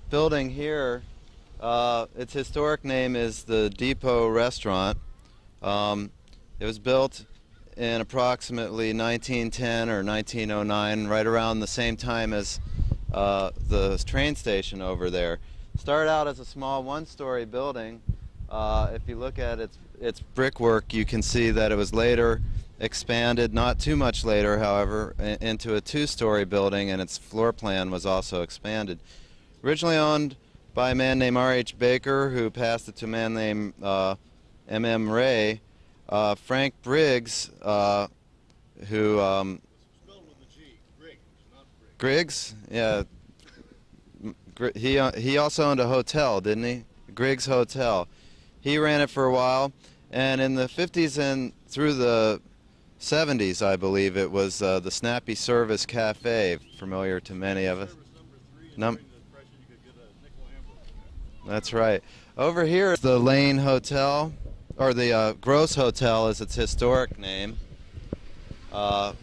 Building here, its historic name is the Depot Restaurant. It was built in approximately 1910 or 1909, right around the same time as the train station over there. Started out as a small one-story building. If you look at its brickwork, you can see that it was later expanded, not too much later, however, into a two-story building, and its floor plan was also expanded. Originally owned by a man named R.H. Baker, who passed it to a man named M.M. Ray. Frank Briggs, who Spelled with a G. Griggs, not Briggs. Griggs, yeah. He also owned a hotel, didn't he? Griggs Hotel. He ran it for a while, and in the 50s and through the 70s, I believe, it was the Snappy Service Cafe, familiar to many of us. That's right. Over here is the Lane Hotel, or the Gross Hotel is its historic name. It's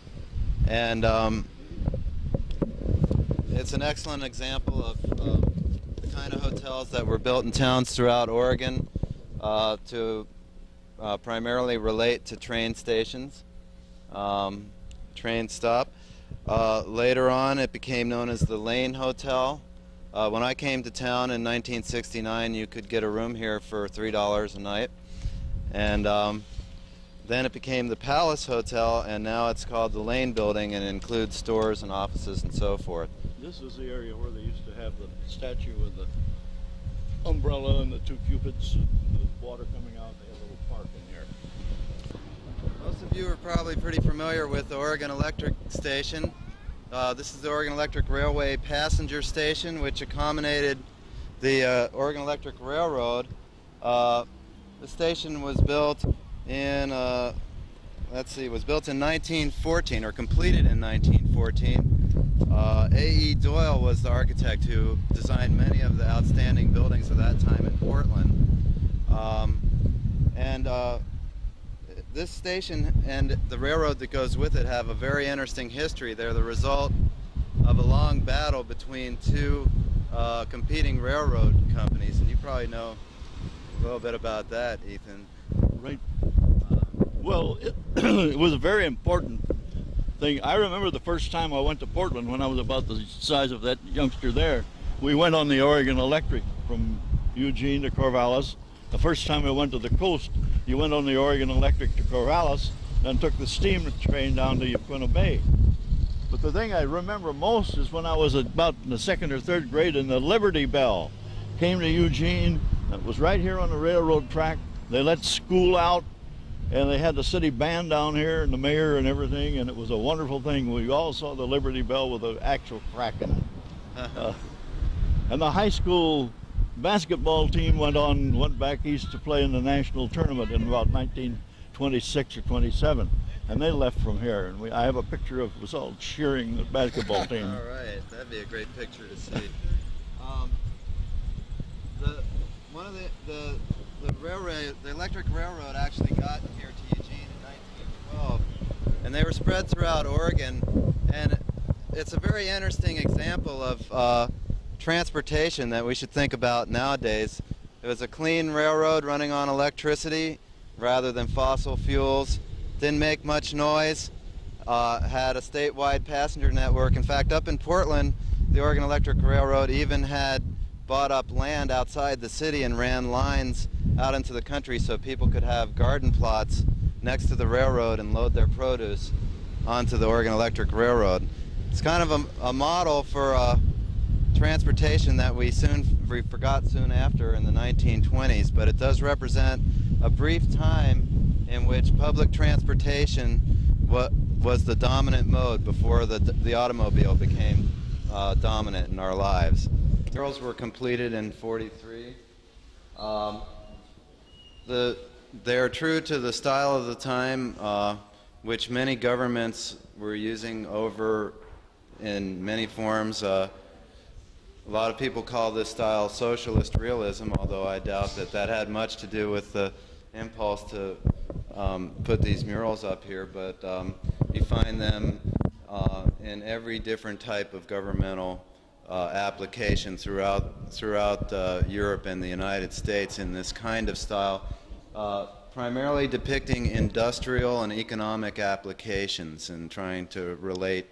an excellent example of the kind of hotels that were built in towns throughout Oregon to primarily relate to train stations, train stop. Later on, it became known as the Lane Hotel. When I came to town in 1969, you could get a room here for $3 a night. And then it became the Palace Hotel, and now it's called the Lane Building, and it includes stores and offices and so forth. This is the area where they used to have the statue with the umbrella and the two cupids and the water coming out. They have a little park in here. Most of you are probably pretty familiar with the Oregon Electric Station. This is the Oregon Electric Railway passenger station, which accommodated the Oregon Electric Railroad. The station was built in, was built in 1914, or completed in 1914. A.E. Doyle was the architect who designed many of the outstanding buildings of that time in Portland. This station and the railroad that goes with it have a very interesting history. They're the result of a long battle between two competing railroad companies, and you probably know a little bit about that, Ethan. Right. Well, it was a very important thing. I remember the first time I went to Portland when I was about the size of that youngster there. We went on the Oregon Electric from Eugene to Corvallis. The first time I went to the coast, you went on the Oregon Electric to Corvallis, then took the steam train down to Yaquina Bay. But the thing I remember most is when I was about in the second or third grade, and the Liberty Bell came to Eugene. It was right here on the railroad track. They let school out, and they had the city band down here and the mayor and everything, and it was a wonderful thing. We all saw the Liberty Bell with an actual crack in it. And the high school basketball team went back east to play in the national tournament in about 1926 or 27, and they left from here. And I have a picture of us all cheering the basketball team. All right, that'd be a great picture to see. The electric railroad actually got here to Eugene in 1912, and they were spread throughout Oregon. And it's a very interesting example of transportation that we should think about nowadays. It was a clean railroad running on electricity rather than fossil fuels, didn't make much noise, had a statewide passenger network. In fact, up in Portland, the Oregon Electric Railroad even had bought up land outside the city and ran lines out into the country so people could have garden plots next to the railroad and load their produce onto the Oregon Electric Railroad. It's kind of a model for transportation that we forgot soon after in the 1920s, but it does represent a brief time in which public transportation was the dominant mode before the automobile became dominant in our lives. The murals were completed in '43. They are true to the style of the time, which many governments were using over in many forms. A lot of people call this style socialist realism, although I doubt that had much to do with the impulse to put these murals up here, but you find them in every different type of governmental application throughout Europe and the United States in this kind of style, primarily depicting industrial and economic applications, and trying to relate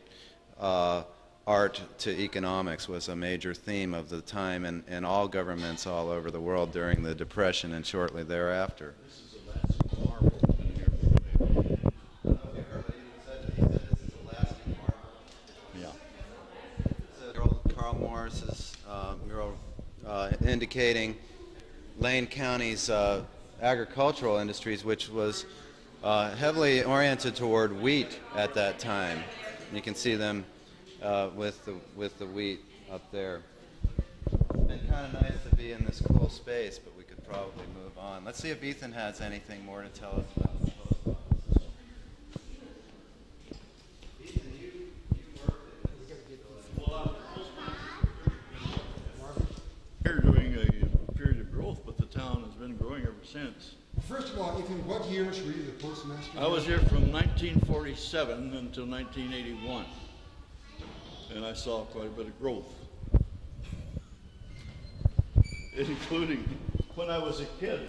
art to economics was a major theme of the time in all governments all over the world during the Depression and shortly thereafter. This is a lasting marvel. Carl Morris's mural indicating Lane County's agricultural industries, which was heavily oriented toward wheat at that time. You can see them with the wheat up there. It's been kind of nice to be in this cool space, but we could probably move on. Let's see if Ethan has anything more to tell us about the post office. Ethan, you worked in this. We're doing a period of growth, but the town has been growing ever since. First of all, Ethan, what years were you the postmaster? I was here from 1947 until 1981, and I saw quite a bit of growth, including when I was a kid.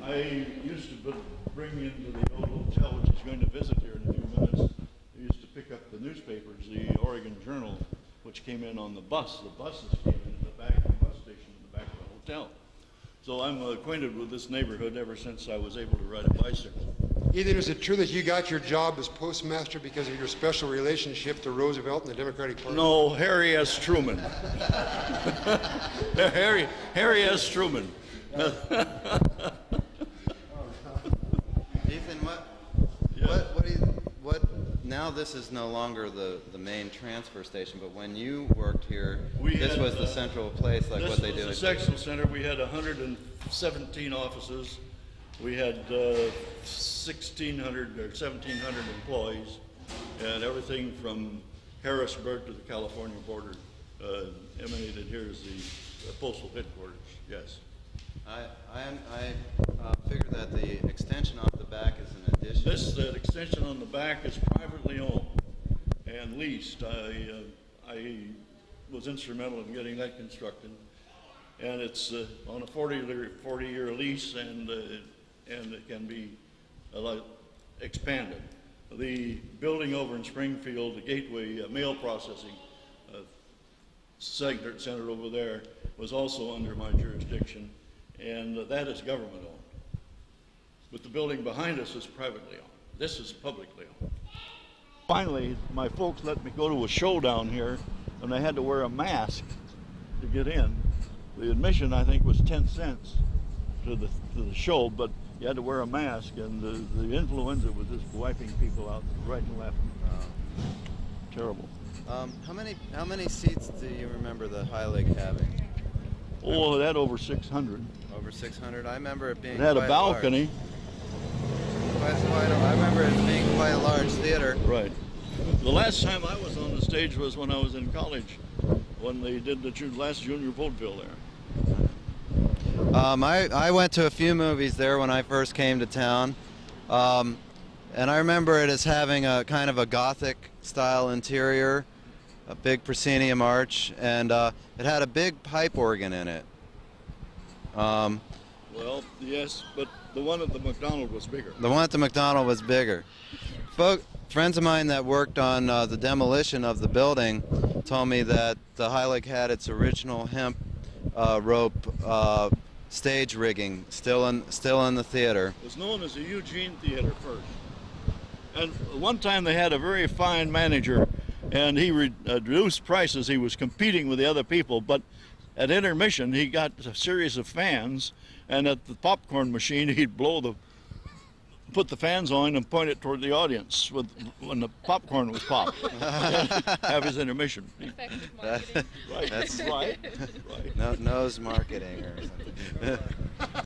I used to bring into the old hotel, which is going to visit here in a few minutes. I used to pick up the newspapers, the Oregon Journal, which came in on the bus. The buses came in the back of the bus station in the back of the hotel. So I'm acquainted with this neighborhood ever since I was able to ride a bicycle. Ethan, is it true that you got your job as postmaster because of your special relationship to Roosevelt and the Democratic Party? No, Harry S. Truman. Harry S. Truman. Ethan, now this is no longer the main transfer station, but when you worked here, this was the central place, like what they do. This was the sectional center. We had 117 offices. We had 1,600 or 1,700 employees, and everything from Harrisburg to the California border emanated here as the postal headquarters. Yes. I figure that the extension off the back is an addition. This extension on the back is privately owned and leased. I was instrumental in getting that constructed, and it's on a 40-year lease, and it can be expanded. The building over in Springfield, the Gateway mail processing center over there, was also under my jurisdiction, and that is government owned. But the building behind us is privately owned. This is publicly owned. Finally, my folks let me go to a show down here, and I had to wear a mask to get in. The admission, I think, was 10 cents to the show, but you had to wear a mask, and the influenza was just wiping people out right and left. Terrible. How many seats do you remember the High League having? Oh, it had over 600. Over 600. I remember it being. It had quite a balcony. I remember it being quite a large theater. Right. The last time I was on the stage was when I was in college, when they did the last junior vaudeville there. I went to a few movies there when I first came to town, and I remember it as having a kind of a Gothic style interior, a big proscenium arch, and it had a big pipe organ in it. Well, yes, but the one at the McDonald was bigger. The one at the McDonald was bigger. Friends of mine that worked on the demolition of the building told me that the High League had its original hemp rope stage rigging still in the theater. It was known as the Eugene Theater first. And one time they had a very fine manager, and he reduced prices. He was competing with the other people, but at intermission he got a series of fans, and at the popcorn machine he'd put the fans on and point it toward the audience when the popcorn was popped. Have his intermission. Effective marketing. Right. That's right. Nose marketing or something.